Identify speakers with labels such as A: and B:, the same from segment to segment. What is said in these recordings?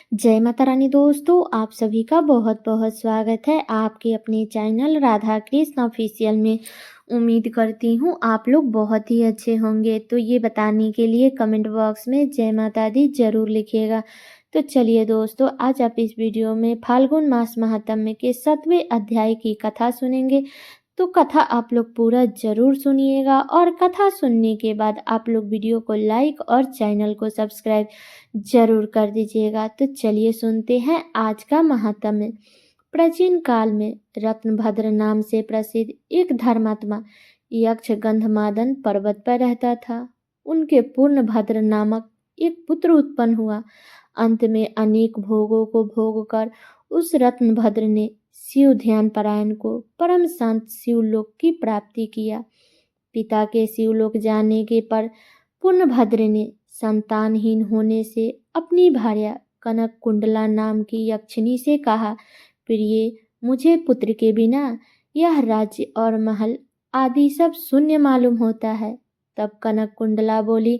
A: जय माता रानी दोस्तों, आप सभी का बहुत बहुत स्वागत है आपके अपने चैनल राधा कृष्ण ऑफिशियल में। उम्मीद करती हूँ आप लोग बहुत ही अच्छे होंगे। तो ये बताने के लिए कमेंट बॉक्स में जय माता दी जरूर लिखिएगा। तो चलिए दोस्तों, आज आप इस वीडियो में फाल्गुन मास महात्म्य के 7वें अध्याय की कथा सुनेंगे। तो कथा आप लोग पूरा जरूर सुनिएगा और कथा सुनने के बाद आप लोग वीडियो को लाइक और चैनल को सब्सक्राइब जरूर कर दीजिएगा। तो चलिए सुनते हैं आज का महात्म्य। प्राचीन काल में रत्नभद्र नाम से प्रसिद्ध एक धर्मात्मा यक्ष गंधमादन पर्वत पर रहता था। उनके पूर्णभद्र नामक एक पुत्र उत्पन्न हुआ। अंत में अनेक भोगों को भोग कर उस रत्नभद्र ने शिव ध्यान परायण को परम शांत शिवलोक की प्राप्ति किया। पिता के शिवलोक जाने के पर पूर्णभद्र ने संतानहीन होने से अपनी भार्या कनक कुंडला नाम की यक्षिणी से कहा, प्रिय, मुझे पुत्र के बिना यह राज्य और महल आदि सब शून्य मालूम होता है। तब कनक कुंडला बोली,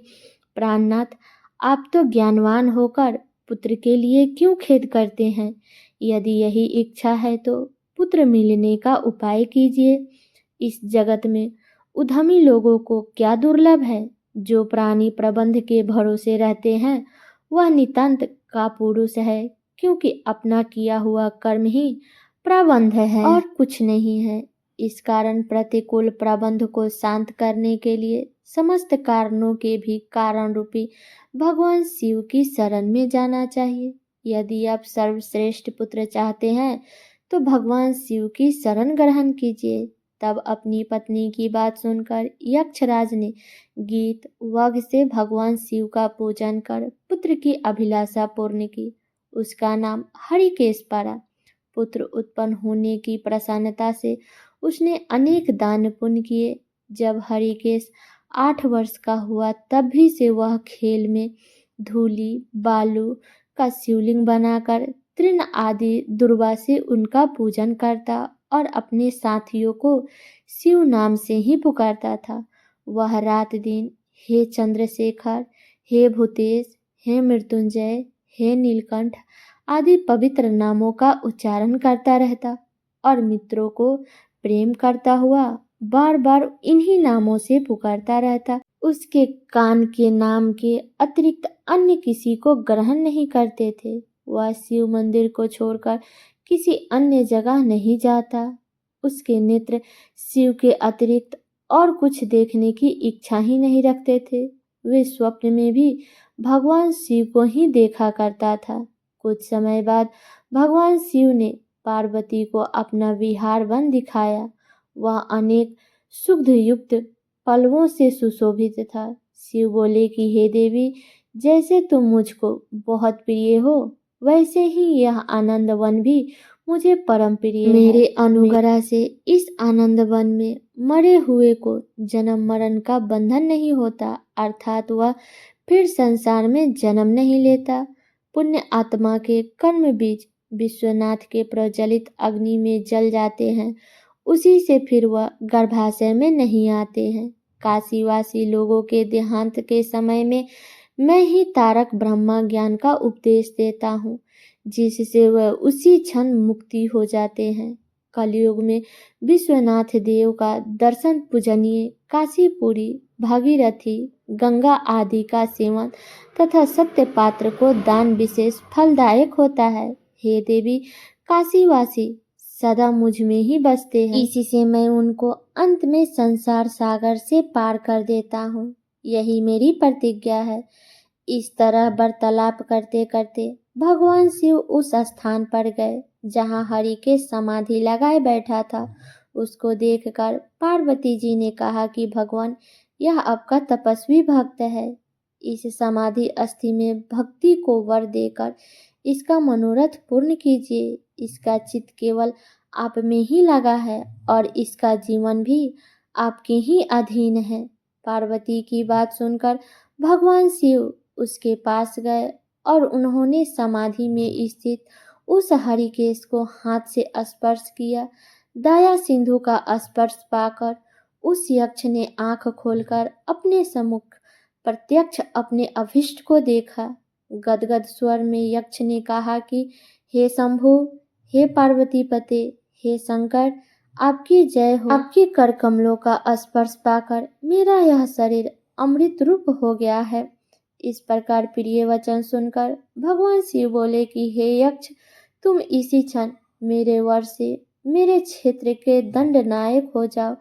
A: प्राणनाथ, आप तो ज्ञानवान होकर पुत्र के लिए क्यों खेद करते हैं? यदि यही इच्छा है तो पुत्र मिलने का उपाय कीजिए। इस जगत में उद्यमी लोगों को क्या दुर्लभ है। जो प्राणी प्रबंध के भरोसे रहते हैं वह नितांत का पुरुष है, क्योंकि अपना किया हुआ कर्म ही प्रबंध है और कुछ नहीं है। इस कारण प्रतिकूल प्रबंध को शांत करने के लिए समस्त कारणों के भी कारण रूपी भगवान शिव की शरण में जाना चाहिए। यदि आप सर्वश्रेष्ठ पुत्र चाहते हैं तो भगवान शिव की शरण ग्रहण कीजिए। तब अपनी पत्नी की बात सुनकर यक्षराज ने गीत वाग से भगवान शिव का पूजन कर पुत्र की अभिलाषा पूर्ण की। उसका नाम हरिकेश पड़ा। पुत्र उत्पन्न होने की प्रसन्नता से उसने अनेक दान पुण्य किए। जब हरिकेश 8 वर्ष का हुआ तब भी से वह खेल में धूली बालू का शिवलिंग बनाकर तृण आदि दुर्वा से उनका पूजन करता और अपने साथियों को शिव नाम से ही पुकारता था। वह रात दिन हे चंद्रशेखर, हे भूतेश, हे मृत्युंजय, हे नीलकंठ आदि पवित्र नामों का उच्चारण करता रहता और मित्रों को प्रेम करता हुआ बार बार इन्हीं नामों से पुकारता रहता। उसके कान के नाम के अतिरिक्त अन्य किसी को ग्रहण नहीं करते थे। वह शिव मंदिर को छोड़कर किसी अन्य जगह नहीं जाता। उसके नेत्र शिव के अतिरिक्त और कुछ देखने की इच्छा ही नहीं रखते थे। वे स्वप्न में भी भगवान शिव को ही देखा करता था। कुछ समय बाद भगवान शिव ने पार्वती को अपना विहार वन दिखाया। वह अनेक सुग्ध युक्त पल्लवों से सुशोभित था। शिव बोले कि हे देवी, जैसे तुम मुझको बहुत प्रिय हो वैसे ही यह आनंद वन भी मुझे परम प्रिय है। मेरे अनुग्रह से इस आनंद वन में मरे हुए को जन्म मरण का बंधन नहीं होता, अर्थात वह फिर संसार में जन्म नहीं लेता। पुण्य आत्मा के कर्म बीज विश्वनाथ के प्रज्वलित अग्नि में जल जाते हैं, उसी से फिर वह गर्भाशय में नहीं आते हैं। काशीवासी लोगों के देहांत के समय में मैं ही तारक ब्रह्मा ज्ञान का उपदेश देता हूँ, जिससे वह उसी क्षण मुक्ति हो जाते हैं। कलयुग में विश्वनाथ देव का दर्शन पूजनीय, काशीपुरी, भागीरथी, गंगा आदि का सेवन तथा सत्य पात्र को दान विशेष फलदायक होता है। हे देवी, काशीवासी सदा मुझ में ही बसते हैं, इसी से मैं उनको अंत में संसार सागर से पार कर देता हूँ। यही मेरी प्रतिज्ञा है। इस तरह वार्तालाप करते करते भगवान शिव उस स्थान पर गए जहाँ हरि के समाधि लगाए बैठा था। उसको देखकर पार्वती जी ने कहा कि भगवान, यह आपका तपस्वी भक्त है। इस समाधि अस्थि में भक्ति को वर देकर इसका मनोरथ पूर्ण कीजिए। इसका चित्त केवल आप में ही लगा है और इसका जीवन भी आपके ही अधीन है। पार्वती की बात सुनकर भगवान शिव उसके पास गए और उन्होंने समाधि में स्थित उस हरिकेश को हाथ से स्पर्श किया। दया सिंधु का स्पर्श पाकर उस यक्ष ने आंख खोलकर अपने सम्मुख प्रत्यक्ष अपने अभिष्ट को देखा। गदगद स्वर में यक्ष ने कहा कि हे शंभु, हे पार्वती पते, हे शंकर, आपकी जय हो। आपके कर कमलों का स्पर्श पाकर मेरा यह शरीर अमृत रूप हो गया है। इस प्रकार प्रिय वचन सुनकर भगवान शिव बोले कि हे यक्ष, तुम इसी क्षण मेरे वर से मेरे क्षेत्र के दंडनायक हो जाओ।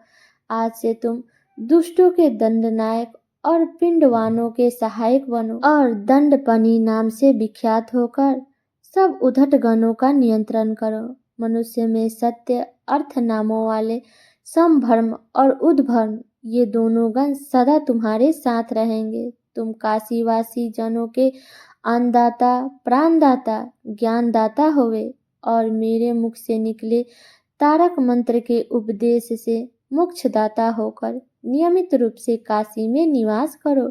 A: आज से तुम दुष्टों के दंडनायक और पिंडवानों के सहायक बनो और दंडपनी नाम से विख्यात होकर सब उद्धट गणों का नियंत्रण करो। मनुष्य में सत्य अर्थ नामों वाले समभर्म और उद्भर्म ये दोनों गण सदा तुम्हारे साथ रहेंगे। तुम काशीवासी जनों के अन्नदाता, प्राणदाता, ज्ञानदाता होवे और मेरे मुख से निकले तारक मंत्र के उपदेश से मोक्षदाता होकर नियमित रूप से काशी में निवास करो।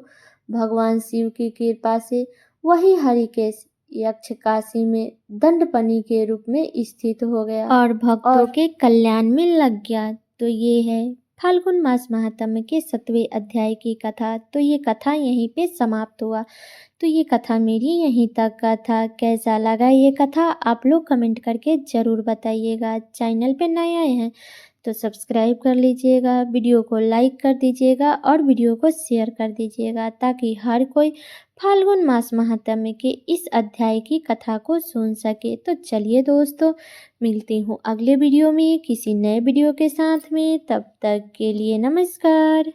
A: भगवान शिव की कृपा से वही हरिकेश यक्ष काशी में दंडपनी के रूप में स्थित हो गया और भक्तों के कल्याण में लग गया। तो ये है फाल्गुन मास महात्म्य के 7वें अध्याय की कथा। तो ये कथा यहीं पे समाप्त हुआ। तो ये कथा मेरी यहीं तक का था। कैसा लगा ये कथा आप लोग कमेंट करके ज़रूर बताइएगा। चैनल पे नए आए हैं तो सब्सक्राइब कर लीजिएगा, वीडियो को लाइक कर दीजिएगा और वीडियो को शेयर कर दीजिएगा ताकि हर कोई फाल्गुन मास महात्म्य के इस अध्याय की कथा को सुन सके। तो चलिए दोस्तों, मिलती हूँ अगले वीडियो में किसी नए वीडियो के साथ में। तब तक के लिए नमस्कार।